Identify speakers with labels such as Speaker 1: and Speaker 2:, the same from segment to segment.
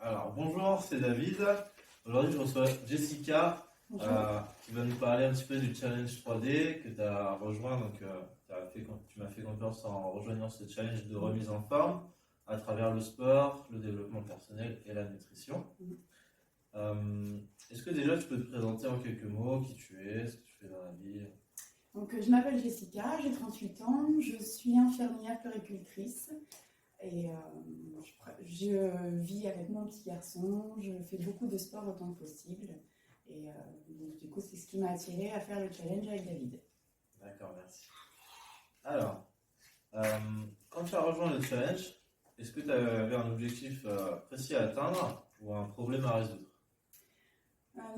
Speaker 1: Alors, bonjour, c'est David. Aujourd'hui, je reçois Jessica qui va nous parler un petit peu du challenge 3D que tu as rejoint. Donc, tu m'as fait confiance en rejoignant ce challenge de remise en forme à travers le sport, le développement personnel et la nutrition. Est-ce que déjà tu peux te présenter en quelques mots qui tu es, ce que tu fais dans la vie?
Speaker 2: Donc, je m'appelle Jessica, j'ai 38 ans, je suis infirmière puéricultrice et je vis avec mon petit garçon, je fais beaucoup de sport autant que possible et donc, du coup c'est ce qui m'a attirée à faire le challenge avec David.
Speaker 1: D'accord, merci. Alors, quand tu as rejoint le challenge, est-ce que tu avais un objectif précis à atteindre ou un problème à résoudre?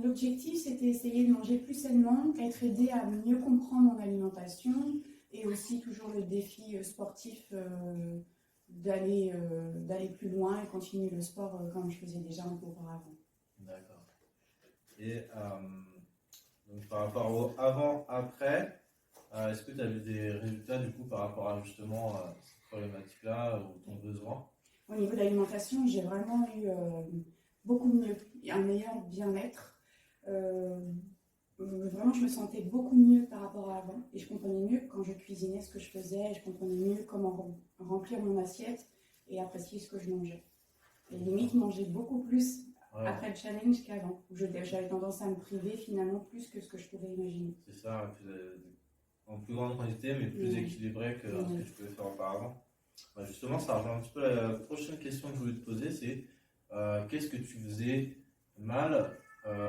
Speaker 2: L'objectif c'était essayer de manger plus sainement, être aidé à mieux comprendre mon alimentation et aussi toujours le défi sportif d'aller plus loin et continuer le sport comme je faisais déjà un peu auparavant.
Speaker 1: D'accord. Et donc par rapport au avant-après, est-ce que tu as vu des résultats du coup par rapport à justement cette problématique-là ou ton besoin?
Speaker 2: Au niveau de l'alimentation, j'ai vraiment eu beaucoup mieux, un meilleur bien-être. Vraiment, je me sentais beaucoup mieux par rapport à avant et je comprenais mieux quand je cuisinais ce que je faisais, je comprenais mieux comment remplir mon assiette et apprécier ce que je mangeais. Et limite, manger beaucoup plus après le challenge qu'avant, où j'avais tendance à me priver finalement plus que ce que je pouvais imaginer.
Speaker 1: C'est ça, en plus grande quantité mais plus équilibré que ce que tu pouvais faire auparavant. Bah, justement, ça rejoint un petit peu la prochaine question que je voulais te poser, c'est qu'est-ce que tu faisais mal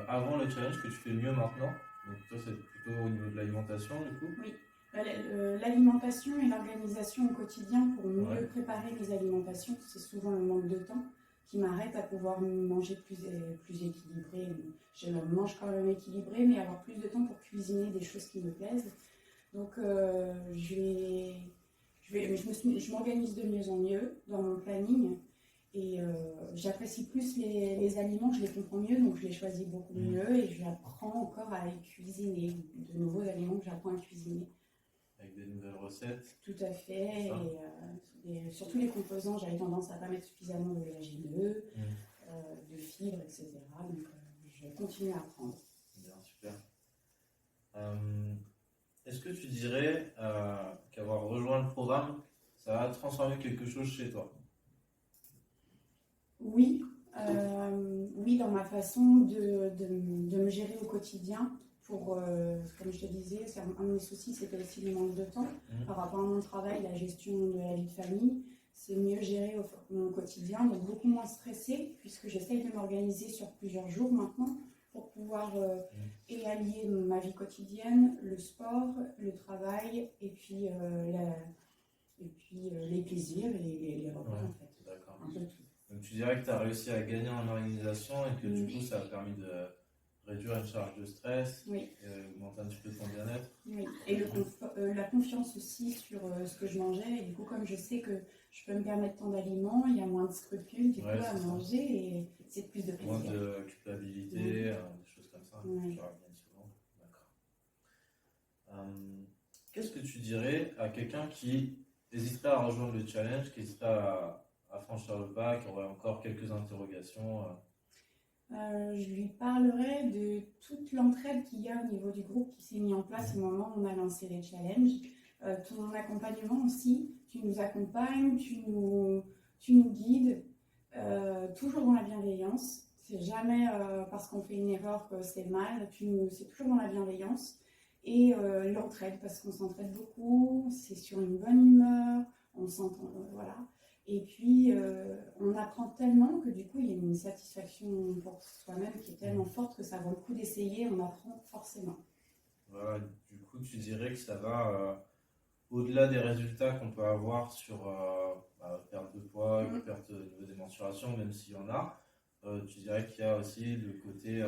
Speaker 1: avant le challenge que tu fais mieux maintenant? Donc toi, c'est plutôt au niveau de l'alimentation du coup?
Speaker 2: Oui, l'alimentation et l'organisation au quotidien pour mieux préparer mes alimentations, c'est souvent le manque de temps qui m'arrête à pouvoir manger plus équilibré. Je mange quand même équilibré, mais avoir plus de temps pour cuisiner des choses qui me plaisent. Donc je m'organise de mieux en mieux dans mon planning et j'apprécie plus les aliments, je les comprends mieux, donc je les choisis beaucoup mieux et j'apprends encore à les cuisiner, de nouveaux aliments que j'apprends à cuisiner.
Speaker 1: Avec des nouvelles recettes.
Speaker 2: Tout à fait, et surtout les composants, j'avais tendance à ne pas mettre suffisamment d'oléagineux, de fibres, etc. Donc je continue à apprendre.
Speaker 1: Bien, super. Est-ce que tu dirais qu'avoir rejoint le programme, ça a transformé quelque chose chez toi?
Speaker 2: Oui, oui, dans ma façon de me gérer au quotidien. Comme je te disais, un de mes soucis, c'était aussi le manque de temps. Par rapport à mon travail, la gestion de la vie de famille, c'est mieux géré au quotidien, donc beaucoup moins stressé, puisque j'essaye de m'organiser sur plusieurs jours maintenant pour pouvoir et allier ma vie quotidienne, le sport, le travail, et puis les plaisirs et les repas, en fait.
Speaker 1: D'accord.
Speaker 2: Un peu tout.
Speaker 1: Donc tu dirais que tu as réussi à gagner en organisation et que du coup ça a permis de réduire une charge de stress et augmenter un petit peu ton bien-être.
Speaker 2: Oui, et la confiance aussi sur ce que je mangeais. Et du coup, comme je sais que je peux me permettre tant d'aliments, il y a moins de scrupules du coup à manger et c'est plus de plaisir.
Speaker 1: Moins de culpabilité, des choses comme ça. Tu reviens souvent. D'accord. Qu'est-ce que tu dirais à quelqu'un qui hésiterait à rejoindre le challenge, qui hésiterait à franchir le pas, qui aurait encore quelques interrogations?
Speaker 2: Je lui parlerai de toute l'entraide qu'il y a au niveau du groupe qui s'est mis en place au moment où on a lancé les challenges. Ton accompagnement aussi, tu nous accompagnes, tu nous guides, toujours dans la bienveillance. C'est jamais parce qu'on fait une erreur que c'est mal, c'est toujours dans la bienveillance. Et l'entraide, parce qu'on s'entraide beaucoup, c'est sur une bonne humeur, on s'entend, voilà. Et puis, on apprend tellement que du coup, il y a une satisfaction pour soi-même qui est tellement forte que ça vaut le coup d'essayer, on apprend forcément.
Speaker 1: Voilà, du coup, tu dirais que ça va au-delà des résultats qu'on peut avoir sur perte de poids, perte au niveau des mensurations, même s'il y en a, tu dirais qu'il y a aussi le côté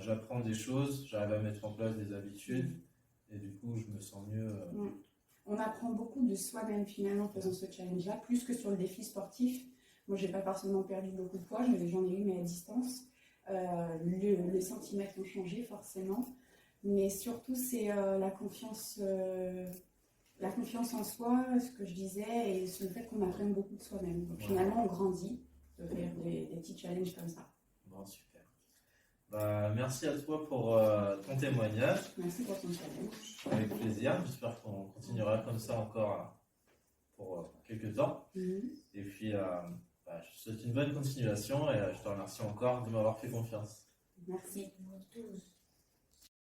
Speaker 1: j'apprends des choses, j'arrive à mettre en place des habitudes et du coup, je me sens mieux.
Speaker 2: On apprend beaucoup de soi-même finalement en faisant ce challenge-là, plus que sur le défi sportif. Moi, j'ai pas forcément perdu beaucoup de poids, j'en ai eu, mais à distance. Les centimètres ont changé forcément, mais surtout c'est la confiance en soi, ce que je disais, et sur le fait qu'on apprenne beaucoup de soi-même. Donc finalement, on grandit de faire des petits challenges comme ça.
Speaker 1: Bon, super. Bah, merci à toi pour ton témoignage.
Speaker 2: Merci pour ton challenge.
Speaker 1: Avec plaisir. J'espère qu'on continuera comme ça encore pour quelques temps. Et puis, bah, je te souhaite une bonne continuation et je te remercie encore de m'avoir fait confiance.
Speaker 2: Merci.